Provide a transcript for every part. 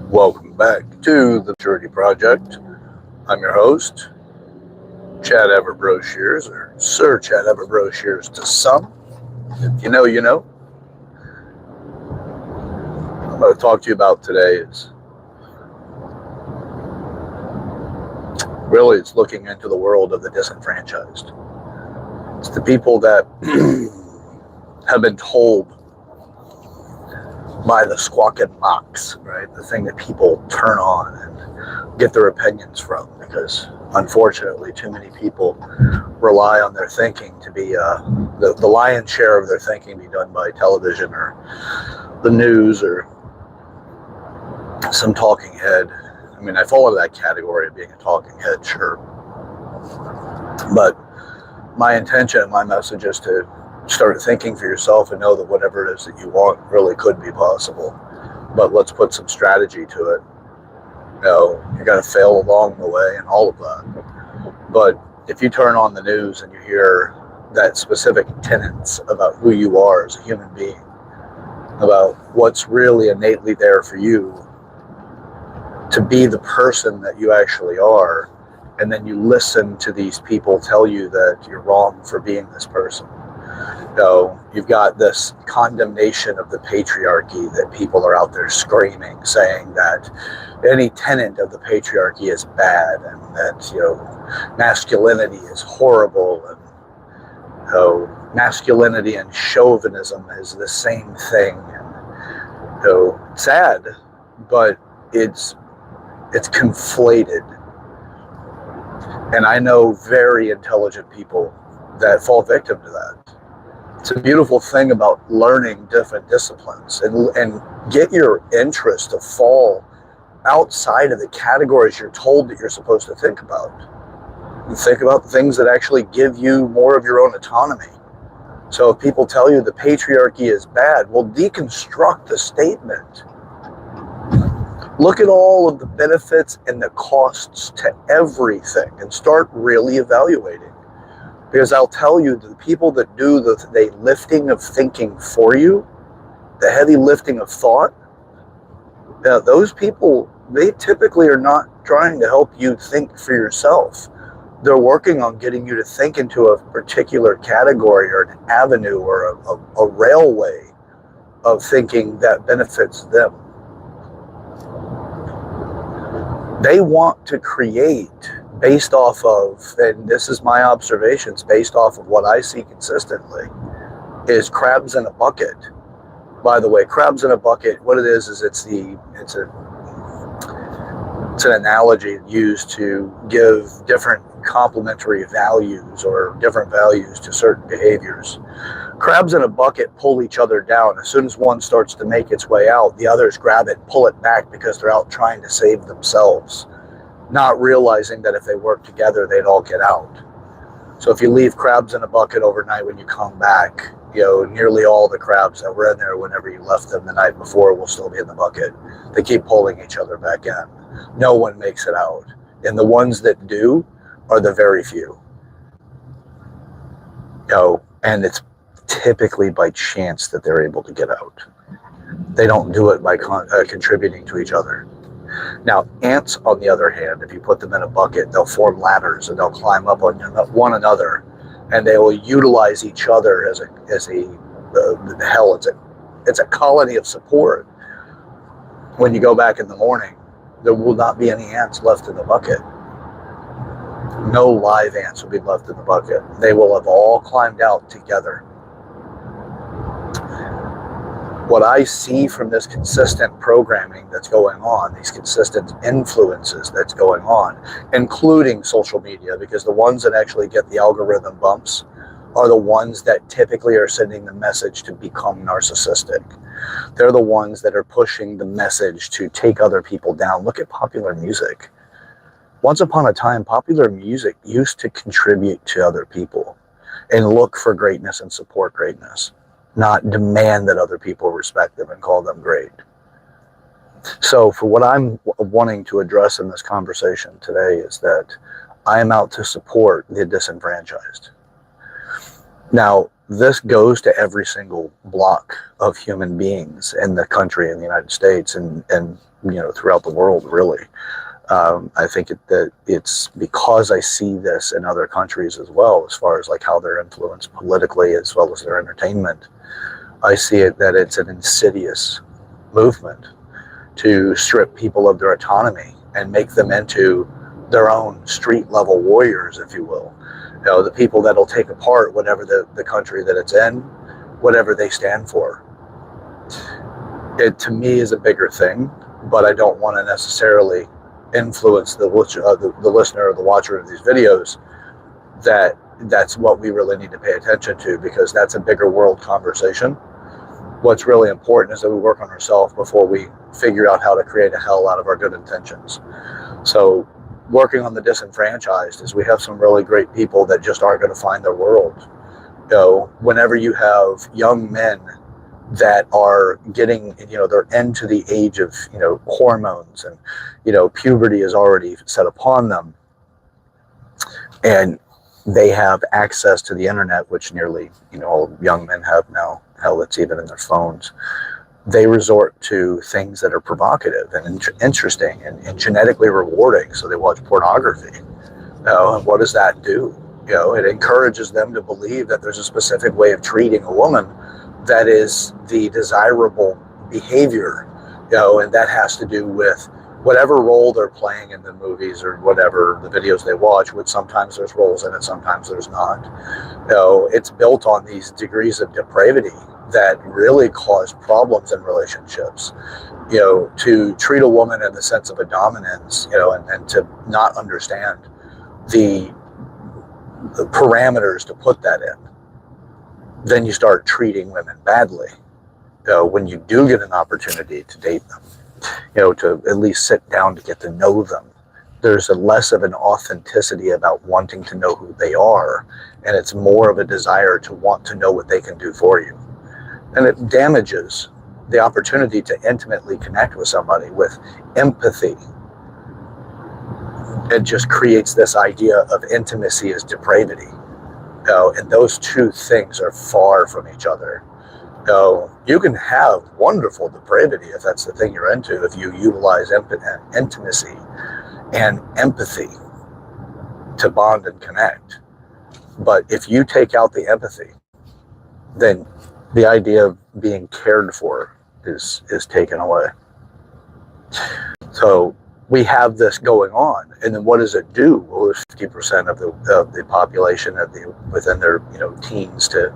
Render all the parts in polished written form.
Welcome back to the Maturity Project. I'm your host, Chad Ever Broshears, or Sir Chad Ever Broshears to some. If you know, you know. What I'm going to talk to you about today is it's looking into the world of the disenfranchised. It's the people that have been told by the squawking mocks, right? The thing that people turn on and get their opinions from, because unfortunately too many people rely on their thinking to be the lion's share of their thinking be done by television or the news or some talking head. I mean, I fall into that category of being a talking head, sure, but my intention and my message is to start thinking for yourself and know that whatever it is that you want really could be possible. But let's put some strategy to it. You're going to fail along the way and all of that. But if you turn on the news and you hear that specific tenets about who you are as a human being, about what's really innately there for you to be the person that you actually are, and then you listen to these people tell you that you're wrong for being this person. You've got this condemnation of the patriarchy that people are out there screaming, saying that any tenet of the patriarchy is bad and that, masculinity is horrible and masculinity and chauvinism is the same thing. Sad, but it's conflated. And I know very intelligent people that fall victim to that. It's a beautiful thing about learning different disciplines and get your interest to fall outside of the categories you're told that you're supposed to think about. And think about the things that actually give you more of your own autonomy. So if people tell you the patriarchy is bad, well, deconstruct the statement. Look at all of the benefits and the costs to everything and start really evaluating. Because I'll tell you, the people that do the lifting of thinking for you, the heavy lifting of thought, those people, they typically are not trying to help you think for yourself. They're working on getting you to think into a particular category or an avenue or a railway of thinking that benefits them. They want to create based off of, and this is my observations, based off of what I see consistently, is crabs in a bucket. By the way, crabs in a bucket, what it is it's an analogy used to give different complementary values or different values to certain behaviors. Crabs in a bucket pull each other down. As soon as one starts to make its way out, the others grab it and pull it back because they're out trying to save themselves, not realizing that if they work together, they'd all get out. So if you leave crabs in a bucket overnight, when you come back, nearly all the crabs that were in there whenever you left them the night before will still be in the bucket. They keep pulling each other back in. No one makes it out. And the ones that do are the very few. And it's typically by chance that they're able to get out. They don't do it by contributing to each other. Now, ants, on the other hand, if you put them in a bucket, they'll form ladders and they'll climb up on one another, and they will utilize each other as it's a colony of support. When you go back in the morning, there will not be any ants left in the bucket. No live ants will be left in the bucket. They will have all climbed out together. What I see from this consistent programming that's going on, these consistent influences that's going on, including social media, because the ones that actually get the algorithm bumps are the ones that typically are sending the message to become narcissistic. They're the ones that are pushing the message to take other people down. Look at popular music. Once upon a time, popular music used to contribute to other people and look for greatness and support greatness, not demand that other people respect them and call them great. So for what I'm wanting to address in this conversation today is that I am out to support the disenfranchised. Now, this goes to every single block of human beings in the country, in the United States, and throughout the world, really. I think that it's because I see this in other countries as well, as far as like how they're influenced politically as well as their entertainment. I see it that it's an insidious movement to strip people of their autonomy and make them into their own street level warriors, if you will. The people that'll take apart whatever the country that it's in, whatever they stand for. It to me is a bigger thing, but I don't want to necessarily influence the listener or the watcher of these videos that's what we really need to pay attention to, because that's a bigger world conversation. What's really important is that we work on ourselves before we figure out how to create a hell out of our good intentions. So working on the disenfranchised is we have some really great people that just aren't going to find their world. Whenever you have young men that are getting, they're into the age of, hormones, and, puberty is already set upon them, and they have access to the internet, which nearly, all young men have now. Hell, it's even in their phones. They resort to things that are provocative and interesting and genetically rewarding. So they watch pornography. And what does that do? It encourages them to believe that there's a specific way of treating a woman that is the desirable behavior, and that has to do with whatever role they're playing in the movies or whatever the videos they watch, which sometimes there's roles in it, sometimes there's not. It's built on these degrees of depravity that really cause problems in relationships. To treat a woman in the sense of a dominance, and to not understand the parameters to put that in, then you start treating women badly. When you do get an opportunity to date them, to at least sit down to get to know them, there's a less of an authenticity about wanting to know who they are, and it's more of a desire to want to know what they can do for you. And it damages the opportunity to intimately connect with somebody with empathy. It just creates this idea of intimacy as depravity. And those two things are far from each other. You can have wonderful depravity if that's the thing you're into, if you utilize intimacy and empathy to bond and connect. But if you take out the empathy, then the idea of being cared for is taken away. So we have this going on, and then what does it do? Well, there's 50% of the population within their teens to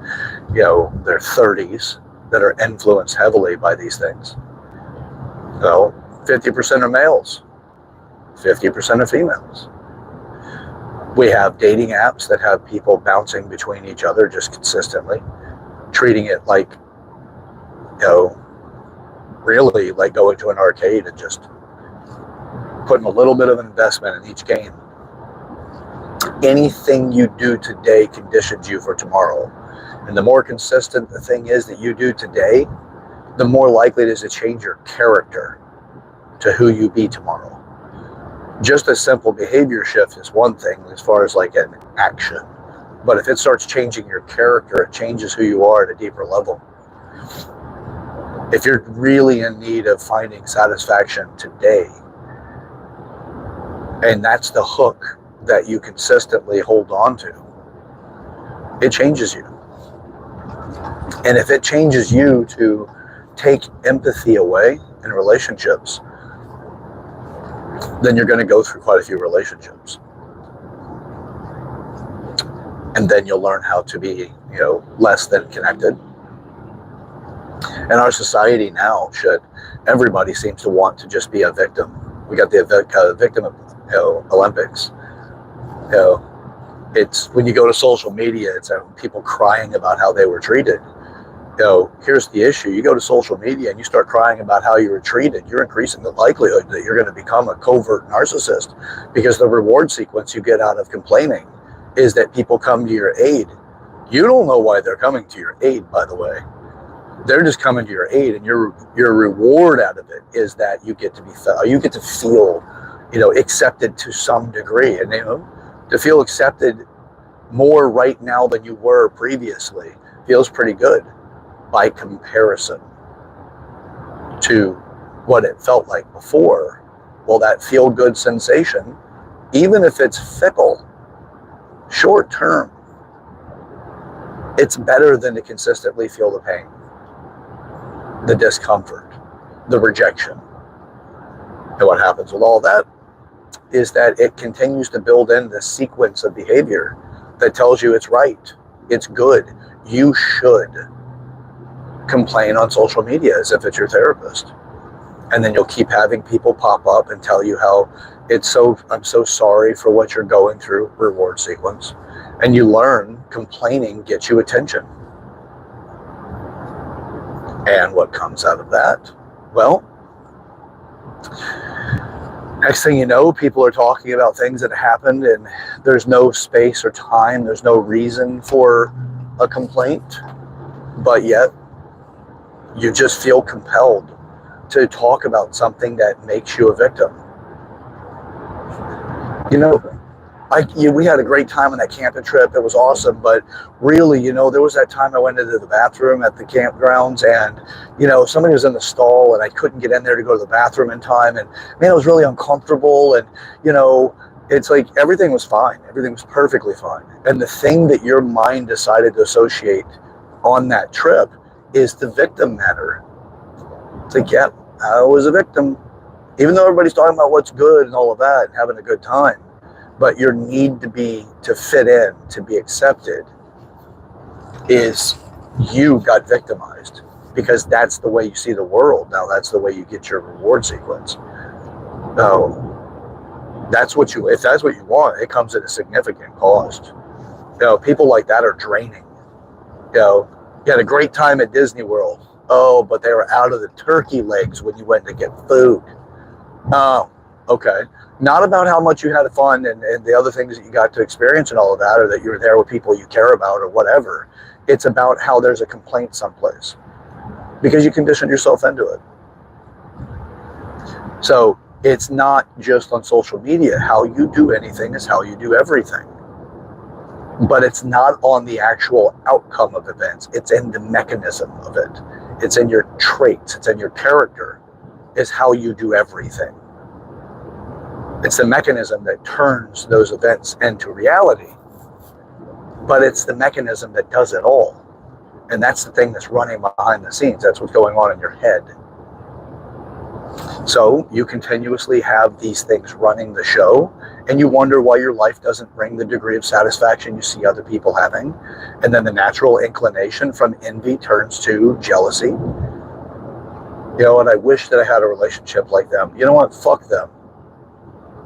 their 30s that are influenced heavily by these things. So 50% are males, 50% are females. We have dating apps that have people bouncing between each other just consistently, treating it like, really like going to an arcade and just putting a little bit of investment in each game. Anything you do today conditions you for tomorrow. And the more consistent the thing is that you do today, the more likely it is to change your character to who you be tomorrow. Just a simple behavior shift is one thing as far as like an action. But if it starts changing your character, it changes who you are at a deeper level. If you're really in need of finding satisfaction today, and that's the hook that you consistently hold on to, it changes you. And if it changes you to take empathy away in relationships, then you're going to go through quite a few relationships. And then you'll learn how to be, less than connected. And our society now everybody seems to want to just be a victim. We got the victim Olympics. It's when you go to social media, it's people crying about how they were treated. Here's the issue. You go to social media and you start crying about how you were treated, you're increasing the likelihood that you're going to become a covert narcissist, because the reward sequence you get out of complaining is that people come to your aid. You don't know why they're coming to your aid, by the way. They're just coming to your aid, and your reward out of it is that you get to feel, accepted to some degree, and to feel accepted more right now than you were previously feels pretty good by comparison to what it felt like before. Well, that feel-good sensation, even if it's fickle, short term, it's better than to consistently feel the pain, the discomfort, the rejection. And what happens with all that is that it continues to build in this sequence of behavior that tells you it's right, it's good, you should complain on social media as if it's your therapist. And then you'll keep having people pop up and tell you how I'm so sorry for what you're going through, reward sequence. And you learn complaining gets you attention. And what comes out of that? Well, next thing you know, people are talking about things that happened and there's no space or time, there's no reason for a complaint, but yet you just feel compelled to talk about something that makes you a victim. You know, we had a great time on that camping trip. It was awesome. But really, there was that time I went into the bathroom at the campgrounds and, somebody was in the stall and I couldn't get in there to go to the bathroom in time. And man, it was really uncomfortable. And, it's like everything was fine. Everything was perfectly fine. And the thing that your mind decided to associate on that trip is the victim matter. It's like, yeah, I was a victim. Even though everybody's talking about what's good and all of that and having a good time. But your need to fit in, to be accepted, is you got victimized because that's the way you see the world. Now that's the way you get your reward sequence. So if that's what you want, it comes at a significant cost. People like that are draining. You had a great time at Disney World. Oh, but they were out of the turkey legs when you went to get food. Oh, okay. Not about how much you had fun and the other things that you got to experience and all of that, or that you were there with people you care about or whatever. It's about how there's a complaint someplace because you conditioned yourself into it. So it's not just on social media. How you do anything is how you do everything. But it's not on the actual outcome of events. It's in the mechanism of it. It's in your traits. It's in your character. Is how you do everything. It's the mechanism that turns those events into reality. But it's the mechanism that does it all. And that's the thing that's running behind the scenes. That's what's going on in your head. So you continuously have these things running the show, and you wonder why your life doesn't bring the degree of satisfaction you see other people having. And then the natural inclination from envy turns to jealousy. And I wish that I had a relationship like them. You know what? Fuck them.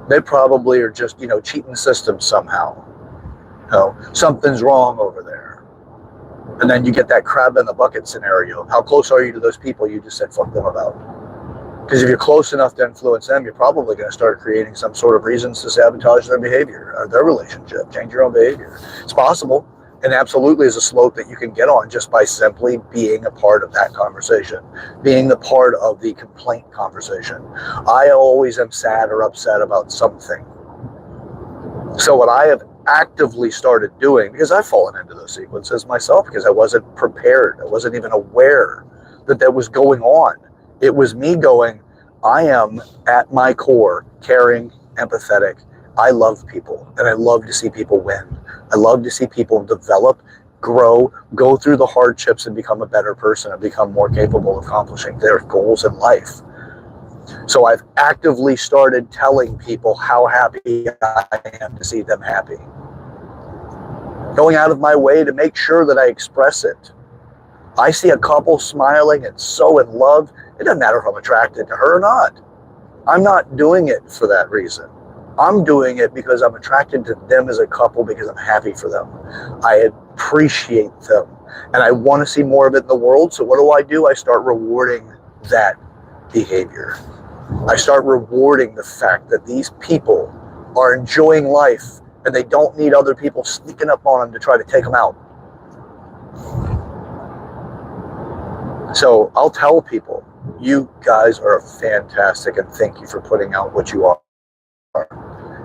They probably are just, cheating systems somehow. Something's wrong over there. And then you get that crab in the bucket scenario. How close are you to those people you just said fuck them about? Because if you're close enough to influence them, you're probably going to start creating some sort of reasons to sabotage their behavior or their relationship, change your own behavior. It's possible, and absolutely is a slope that you can get on just by simply being a part of that conversation, being the part of the complaint conversation. I always am sad or upset about something. So what I have actively started doing, because I've fallen into those sequences myself, because I wasn't prepared, I wasn't even aware that was going on. It was me going, I am at my core caring, empathetic. I love people and I love to see people win. I love to see people develop, grow, go through the hardships and become a better person and become more capable of accomplishing their goals in life. So I've actively started telling people how happy I am to see them happy. Going out of my way to make sure that I express it. I see a couple smiling and so in love. It doesn't matter if I'm attracted to her or not. I'm not doing it for that reason. I'm doing it because I'm attracted to them as a couple because I'm happy for them. I appreciate them. And I want to see more of it in the world. So what do? I start rewarding that behavior. I start rewarding the fact that these people are enjoying life and they don't need other people sneaking up on them to try to take them out. So I'll tell people, you guys are fantastic and thank you for putting out what you are.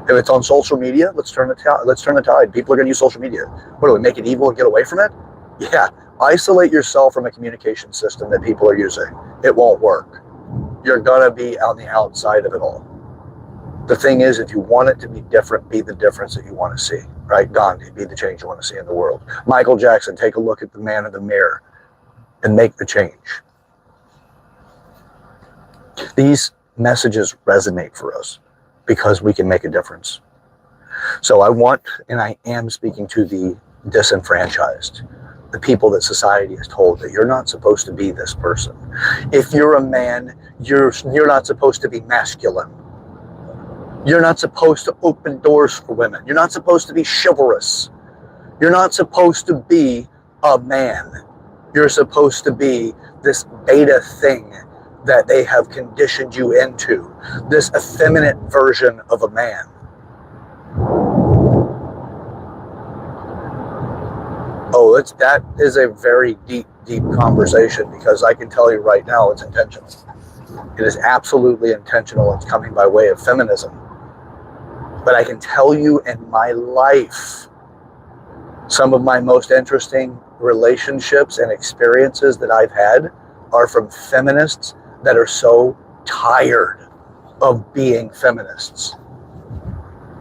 If it's on social media, let's turn the tide. People are going to use social media. What do we make it evil and get away from it? Yeah, isolate yourself from a communication system that people are using. It won't work. you're going to be on the outside of it all. The thing is, if you want it to be different, be the difference that you want to see, right? Gandhi, be the change you want to see in the world. Michael Jackson, take a look at the man in the mirror and make the change. These messages resonate for us because we can make a difference. So I want, and I am speaking to the disenfranchised, the people that society has told that you're not supposed to be this person. If you're a man, you're not supposed to be masculine. You're not supposed to open doors for women. You're not supposed to be chivalrous. You're not supposed to be a man. You're supposed to be this beta thing that they have conditioned you into, this effeminate version of a man. Oh, that is a very deep conversation, because I can tell you right now it's intentional. It is absolutely intentional. It's coming by way of feminism. But I can tell you in my life, some of my most interesting relationships and experiences that I've had are from feminists that are so tired of being feminists.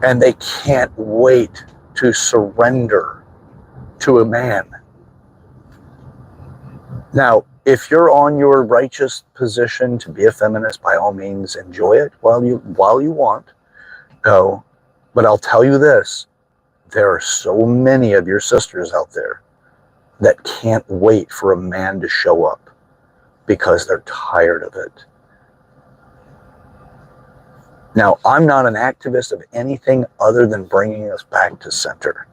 And they can't wait to surrender to a man. Now, if you're on your righteous position to be a feminist, by all means, enjoy it while you want. No, but I'll tell you this, there are so many of your sisters out there that can't wait for a man to show up because they're tired of it. Now, I'm not an activist of anything other than bringing us back to center.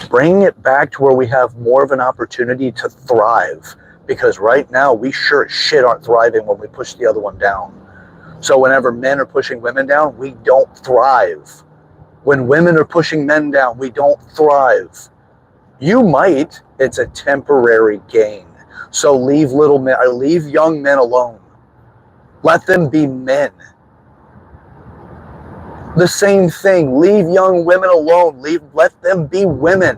Bringing it back to where we have more of an opportunity to thrive, because right now we sure as shit aren't thriving when we push the other one down. So whenever men are pushing women down, we don't thrive. When women are pushing men down, we don't thrive. You might, it's a temporary gain. So leave young men alone. Let them be men. The same thing, leave young women alone. Let them be women.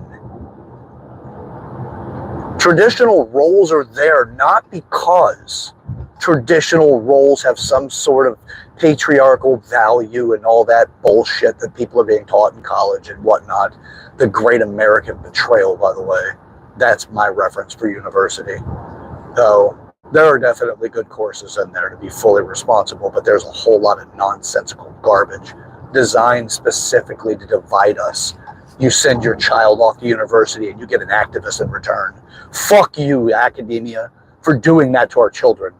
Traditional roles are there not because traditional roles have some sort of patriarchal value and all that bullshit that people are being taught in college and whatnot. The Great American Betrayal, by the way. That's my reference for university. Though there are definitely good courses in there to be fully responsible, but there's a whole lot of nonsensical garbage designed specifically to divide us. You send your child off to university and you get an activist in return. Fuck you, academia, for doing that to our children.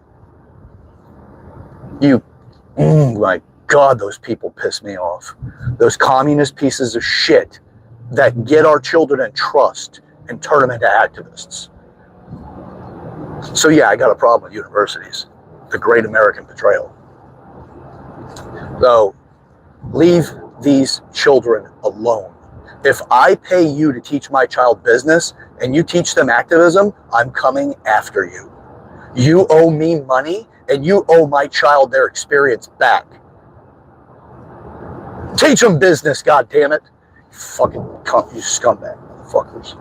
My God, those people piss me off. Those communist pieces of shit that get our children in trust and turn them into activists. So yeah, I got a problem with universities. The Great American Betrayal. So, leave these children alone. If I pay you to teach my child business and you teach them activism, I'm coming after you. You owe me money and you owe my child their experience back. Teach them business, goddammit. You scumbag motherfuckers.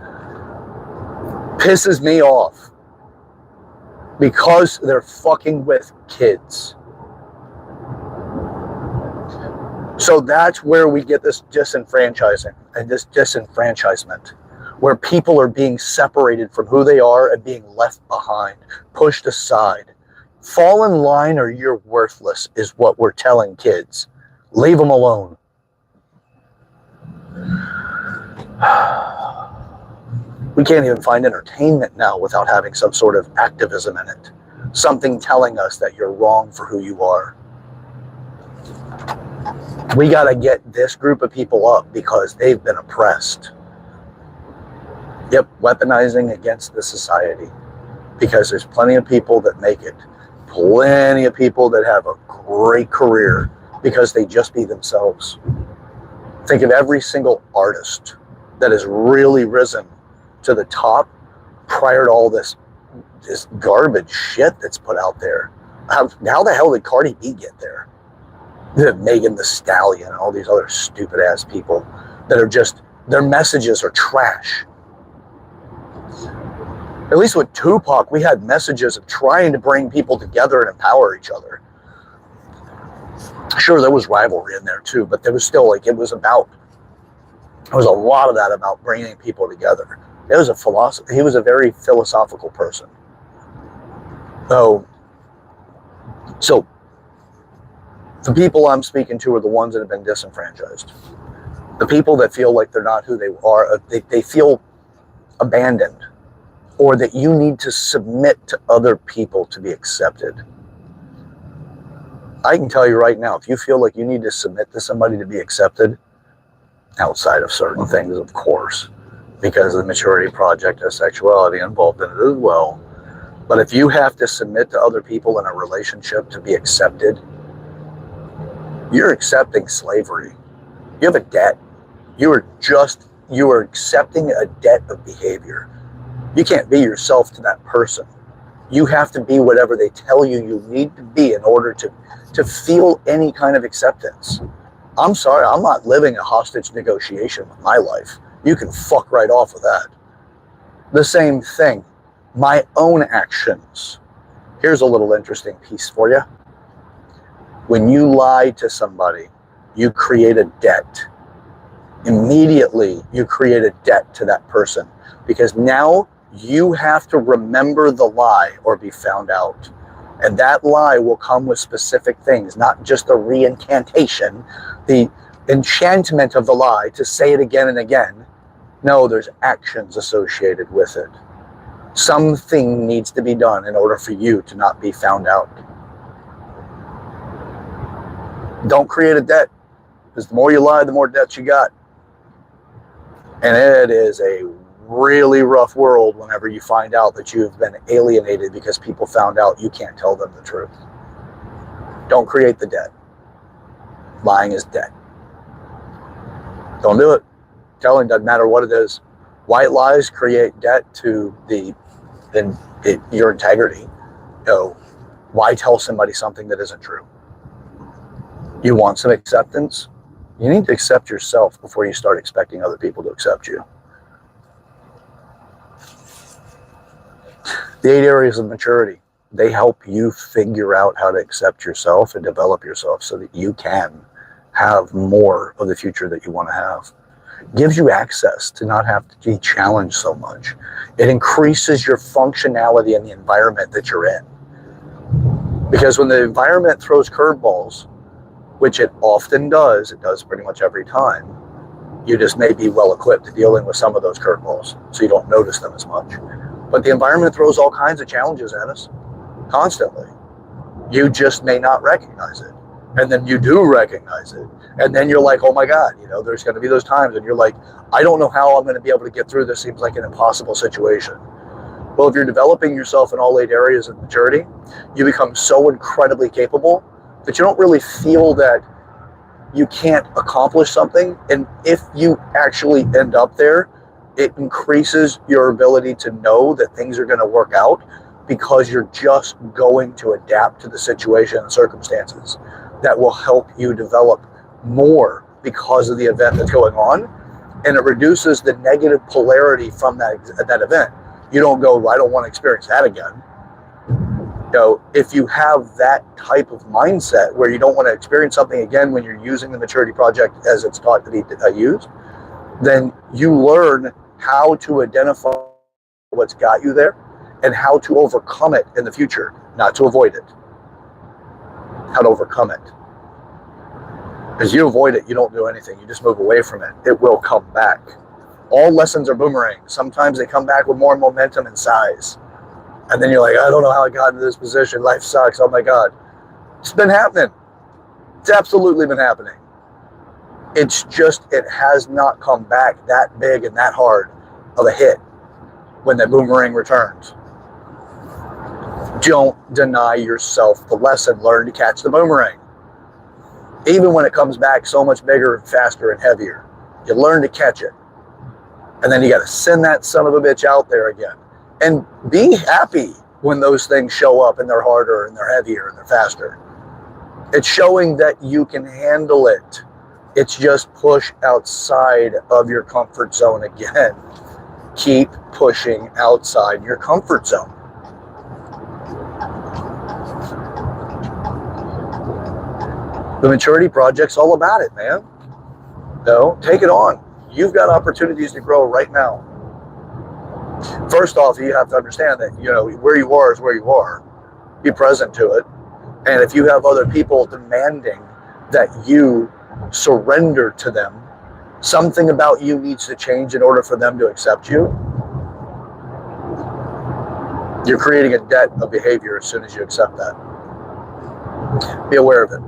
Pisses me off because they're fucking with kids. So that's where we get this disenfranchising and this disenfranchisement, where people are being separated from who they are and being left behind, pushed aside. Fall in line or you're worthless is what we're telling kids. Leave them alone. We can't even find entertainment now without having some sort of activism in it. Something telling us that you're wrong for who you are. We got to get this group of people up because they've been oppressed. Yep, weaponizing against the society. Because there's plenty of people that make it. Plenty of people that have a great career because they just be themselves. Think of every single artist that has really risen to the top prior to all this garbage shit that's put out there. How the hell did Cardi B get there? Megan Thee Stallion and all these other stupid ass people that are just, their messages are trash. At least with Tupac, we had messages of trying to bring people together and empower each other. Sure, there was rivalry in there too, but there was still like, there was a lot of that about bringing people together. It was a philosophy. He was a very philosophical person. So the people I'm speaking to are the ones that have been disenfranchised. The people that feel like they're not who they are, they feel abandoned, or that you need to submit to other people to be accepted. I can tell you right now, if you feel like you need to submit to somebody to be accepted, outside of certain things, of course, because the maturity project has sexuality involved in it as well. But if you have to submit to other people in a relationship to be accepted, you're accepting slavery. You have a debt. You are accepting a debt of behavior. You can't be yourself to that person. You have to be whatever they tell you need to be in order to feel any kind of acceptance. I'm sorry, I'm not living a hostage negotiation with my life. You can fuck right off with that. The same thing, my own actions. Here's a little interesting piece for you. When you lie to somebody, you create a debt. Immediately, you create a debt to that person, because now you have to remember the lie or be found out. And that lie will come with specific things, not just the reincantation, the enchantment of the lie to say it again and again. No, there's actions associated with it. Something needs to be done in order for you to not be found out. Don't create a debt, because the more you lie, the more debts you got. And it is a really rough world whenever you find out that you've been alienated because people found out you can't tell them the truth. Don't create the debt. Lying is debt. Don't do it. Telling doesn't matter what it is. White lies create debt to your integrity. Why tell somebody something that isn't true? You want some acceptance? You need to accept yourself before you start expecting other people to accept you. The 8 areas of maturity, they help you figure out how to accept yourself and develop yourself so that you can have more of the future that you want to have. It gives you access to not have to be challenged so much. It increases your functionality in the environment that you're in. Because when the environment throws curveballs, which it often does, it does pretty much every time, you just may be well equipped to dealing with some of those curveballs, so you don't notice them as much. But the environment throws all kinds of challenges at us constantly. You just may not recognize it. And then you do recognize it. And then you're like, oh my God, there's going to be those times and you're like, I don't know how I'm going to be able to get through this. Seems like an impossible situation. Well, if you're developing yourself in all 8 areas of maturity, you become so incredibly capable that you don't really feel that you can't accomplish something. And if you actually end up there, it increases your ability to know that things are going to work out, because you're just going to adapt to the situation and circumstances that will help you develop more because of the event that's going on. And it reduces the negative polarity from that event. You don't go, well, I don't want to experience that again. If you have that type of mindset where you don't want to experience something again when you're using the maturity project as it's taught to be used, then you learn how to identify what's got you there and how to overcome it in the future, not to avoid it. How to overcome it. Because you avoid it, you don't do anything. You just move away from it. It will come back. All lessons are boomerangs. Sometimes they come back with more momentum and size. And then you're like, I don't know how I got into this position. Life sucks. Oh my God. It's been happening. It's absolutely been happening. It's just, it has not come back that big and that hard of a hit when that boomerang returns. Don't deny yourself the lesson. Learn to catch the boomerang. Even when it comes back so much bigger and faster and heavier, you learn to catch it. And then you got to send that son of a bitch out there again. And be happy when those things show up and they're harder and they're heavier and they're faster. It's showing that you can handle it. It's just push outside of your comfort zone again. Keep pushing outside your comfort zone. The Maturity Project's all about it, man. No, take it on. You've got opportunities to grow right now. First off, you have to understand that, where you are is where you are. Be present to it. And if you have other people demanding that you surrender to them, something about you needs to change in order for them to accept you. You're creating a debt of behavior as soon as you accept that. Be aware of it.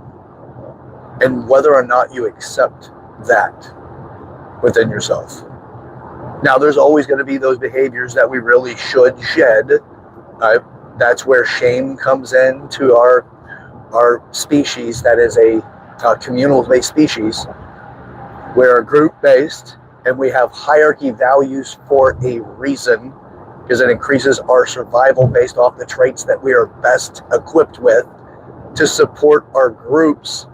And whether or not you accept that within yourself. Now, there's always going to be those behaviors that we really should shed. Right? That's where shame comes into our species. That is a communal-based species. We're group-based, and we have hierarchy values for a reason, because it increases our survival based off the traits that we are best equipped with to support our groups.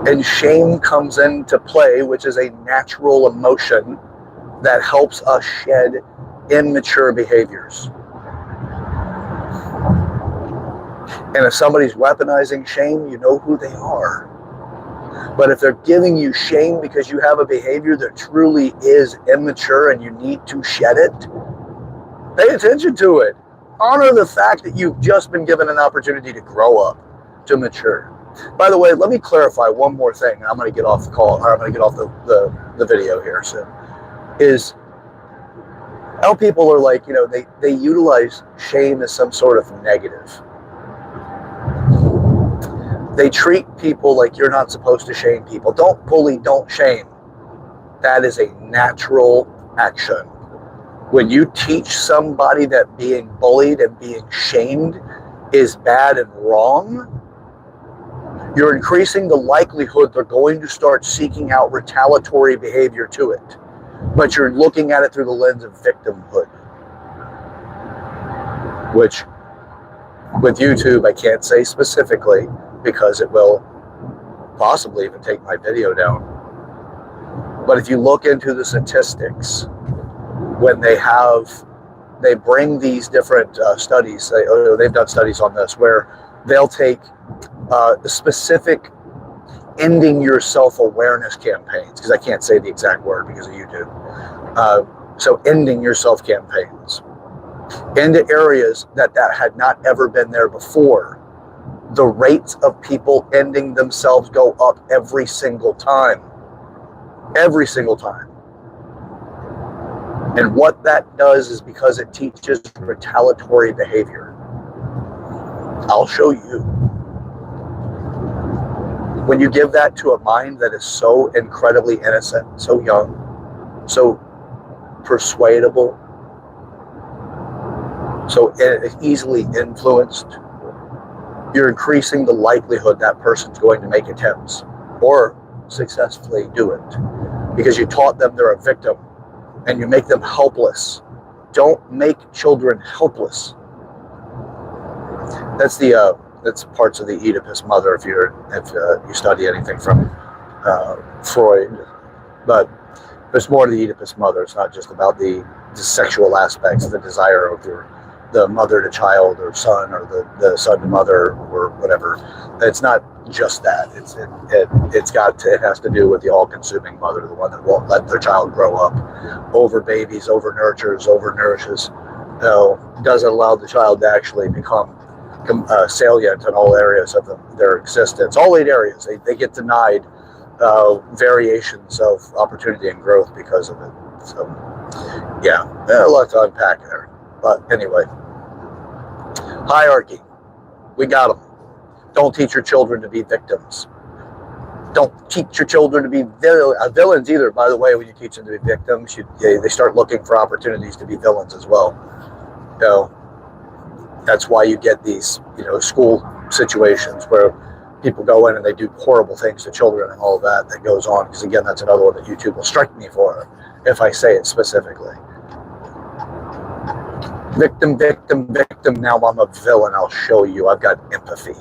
And shame comes into play, which is a natural emotion that helps us shed immature behaviors. And if somebody's weaponizing shame, you know who they are. But if they're giving you shame because you have a behavior that truly is immature and you need to shed it, pay attention to it. Honor the fact that you've just been given an opportunity to grow up, to mature. By the way, let me clarify one more thing. I'm going to get off the call, or I'm going to get off the video here soon. Is how people are like, they utilize shame as some sort of negative. They treat people like you're not supposed to shame people. Don't bully, don't shame. That is a natural action. When you teach somebody that being bullied and being shamed is bad and wrong, you're increasing the likelihood they're going to start seeking out retaliatory behavior to it. But you're looking at it through the lens of victimhood. Which, with YouTube, I can't say specifically, because it will possibly even take my video down. But if you look into the statistics, when they bring these different studies, they've done studies on this, where they'll take specific ending your self-awareness campaigns, because I can't say the exact word because of YouTube. So ending yourself campaigns into areas that had not ever been there before. The rates of people ending themselves go up every single time. Every single time. And what that does is because it teaches retaliatory behavior. I'll show you. When you give that to a mind that is so incredibly innocent, so young, so persuadable, so easily influenced, you're increasing the likelihood that person's going to make attempts or successfully do it, because you taught them they're a victim and you make them helpless. Don't make children helpless. That's parts of the Oedipus mother if you study anything from Freud. But there's more to the Oedipus mother. It's not just about the sexual aspects, the desire of the mother to child, or son, or the son to mother, or whatever. It's not just that. It has to do with the all-consuming mother, the one that won't let their child grow up, over babies, over nurtures, over nourishes. Doesn't allow the child to actually become salient in all areas of their existence. All 8 areas, they get denied variations of opportunity and growth because of it. So, yeah, a lot to unpack there. But anyway, hierarchy. We got them. Don't teach your children to be victims. Don't teach your children to be villains either, by the way. When you teach them to be victims, they start looking for opportunities to be villains as well. That's why you get these, school situations where people go in and they do horrible things to children and all of that goes on. Because again, that's another one that YouTube will strike me for if I say it specifically. Victim, victim, victim. Now I'm a villain. I'll show you. I've got empathy.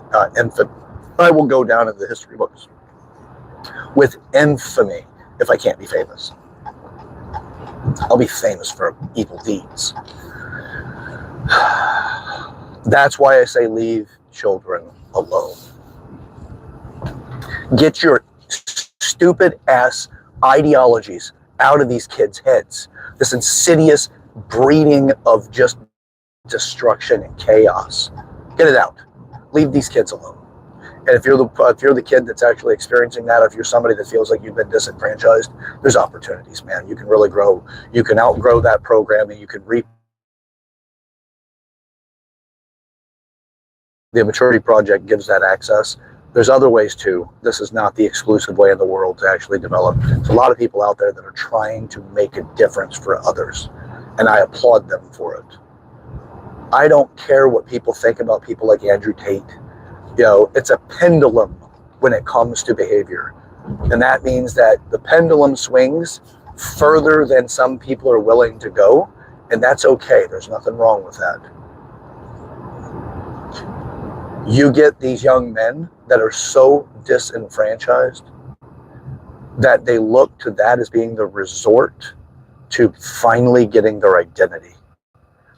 I will go down in the history books with infamy if I can't be famous. I'll be famous for evil deeds. That's why I say leave children alone. Get your stupid ass ideologies out of these kids' heads. This insidious breeding of just destruction and chaos. Get it out. Leave these kids alone. And if you're the kid that's actually experiencing that, if you're somebody that feels like you've been disenfranchised, there's opportunities, man. You can really grow. You can outgrow that program, and you can reap. The Maturity Project gives that access. There's other ways too. This is not the exclusive way in the world to actually develop. There's a lot of people out there that are trying to make a difference for others, and I applaud them for it. I don't care what people think about people like Andrew Tate. You know, it's a pendulum when it comes to behavior. And that means that the pendulum swings further than some people are willing to go. And that's okay. There's nothing wrong with that. You get these young men that are so disenfranchised that they look to that as being the resort to finally getting their identity.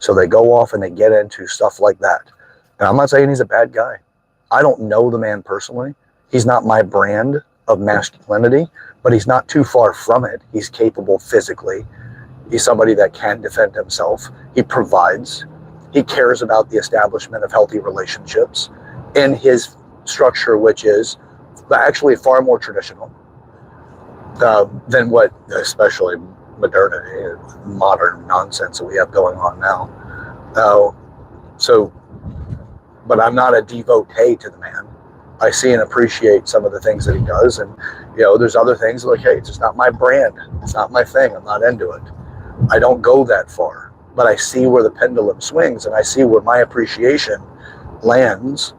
So they go off and they get into stuff like that. And I'm not saying he's a bad guy. I don't know the man personally. He's not my brand of masculinity, but he's not too far from it. He's capable physically. He's somebody that can defend himself. He provides. He cares about the establishment of healthy relationships in his structure, which is actually far more traditional than what, especially modernity, modern nonsense that we have going on now. But I'm not a devotee to the man. I see and appreciate some of the things that he does, and there's other things like, hey, it's just not my brand. It's not my thing. I'm not into it. I don't go that far, but I see where the pendulum swings, and I see where my appreciation lands,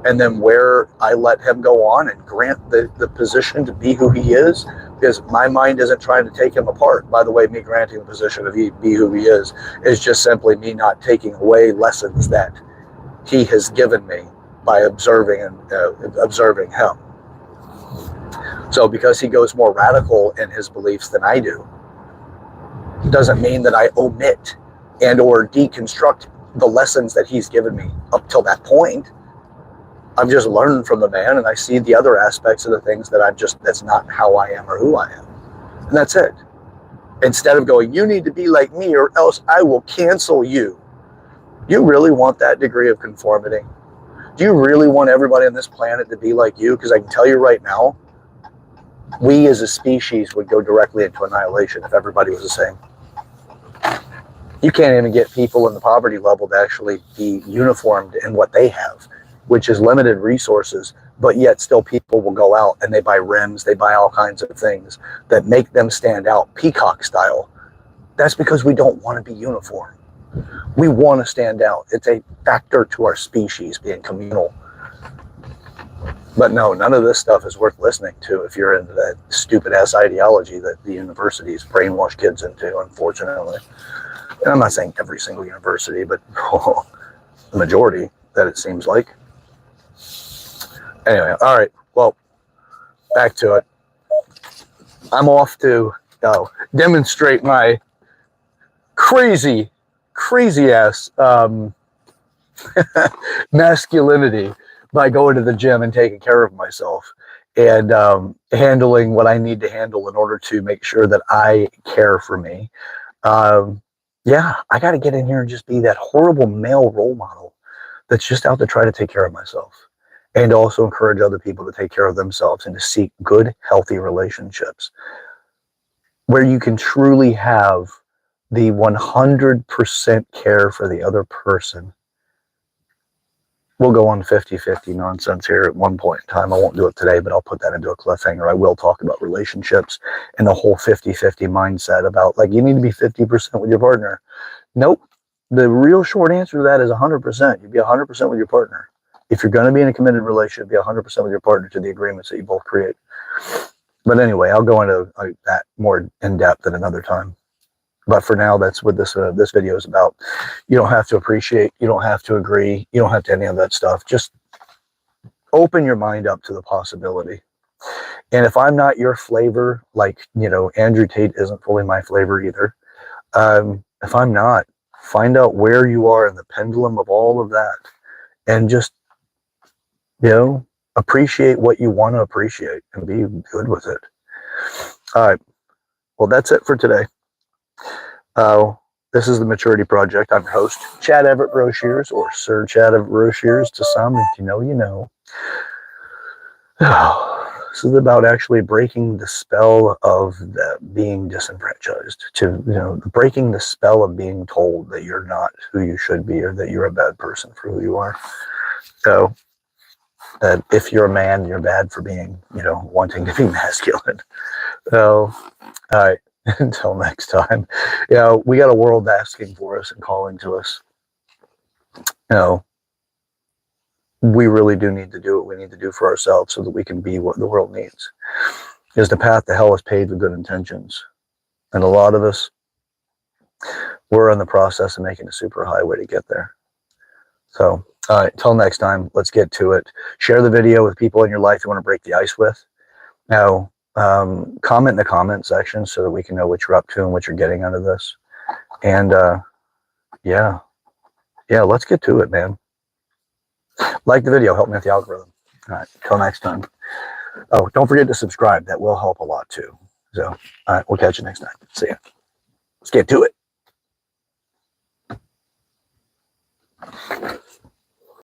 and then where I let him go on and grant the position to be who he is, because my mind isn't trying to take him apart. By the way, me granting the position of he be who he is just simply me not taking away lessons that he has given me by observing him. So because he goes more radical in his beliefs than I do, doesn't mean that I omit and or deconstruct the lessons that he's given me up till that point. I've just learned from the man, and I see the other aspects of the things that that's not how I am or who I am. And that's it. Instead of going, you need to be like me or else I will cancel you. You really want that degree of conformity? Do you really want everybody on this planet to be like you? Because I can tell you right now, we as a species would go directly into annihilation if everybody was the same. You can't even get people in the poverty level to actually be uniformed in what they have, which is limited resources, but yet still people will go out and they buy rims, they buy all kinds of things that make them stand out, peacock style. That's because we don't want to be uniform. We want to stand out. It's a factor to our species being communal. But no, none of this stuff is worth listening to if you're into that stupid ass ideology that the universities brainwash kids into, unfortunately. And I'm not saying every single university, but the majority that it seems like. Anyway, all right. Well, back to it. I'm off to demonstrate my crazy ass masculinity by going to the gym and taking care of myself and handling what I need to handle in order to make sure that I care for me. Yeah, I got to get in here and just be that horrible male role model that's just out to try to take care of myself, and also encourage other people to take care of themselves and to seek good, healthy relationships where you can truly have the 100% care for the other person. We'll go on 50-50 nonsense here at one point in time. I won't do it today, but I'll put that into a cliffhanger. I will talk about relationships and the whole 50-50 mindset about, like, you need to be 50% with your partner. Nope. The real short answer to that is 100%. You be 100% with your partner. If you're going to be in a committed relationship, be 100% with your partner to the agreements that you both create. But anyway, I'll go into that more in depth at another time. But for now, that's what this video is about. You don't have to appreciate. You don't have to agree. You don't have to any of that stuff. Just open your mind up to the possibility. And if I'm not your flavor, like, Andrew Tate isn't fully my flavor either. If I'm not, find out where you are in the pendulum of all of that. And just, appreciate what you want to appreciate and be good with it. All right. Well, that's it for today. This is the Maturity Project. I'm your host, Chad Everett Broshears, or Sir Chad Everett Broshears to some. If you know, you know. This is about actually breaking the spell of being disenfranchised, to breaking the spell of being told that you're not who you should be, or that you're a bad person for who you are. So that if you're a man, you're bad for being, wanting to be masculine. So, all right. Until next time, we got a world asking for us and calling to us. We really do need to do what we need to do for ourselves so that we can be what the world needs. Because the path to hell is paved with good intentions. And a lot of us, we're in the process of making a super highway to get there. So, all right, till next time, let's get to it. Share the video with people in your life you want to break the ice with. Now, comment in the comment section so that we can know what you're up to and what you're getting out of this. And yeah, let's get to it, man. Like the video, help me with the algorithm. All right, till next time. Oh, don't forget to subscribe. That will help a lot too. So, all right, we'll catch you next time. See ya. Let's get to it.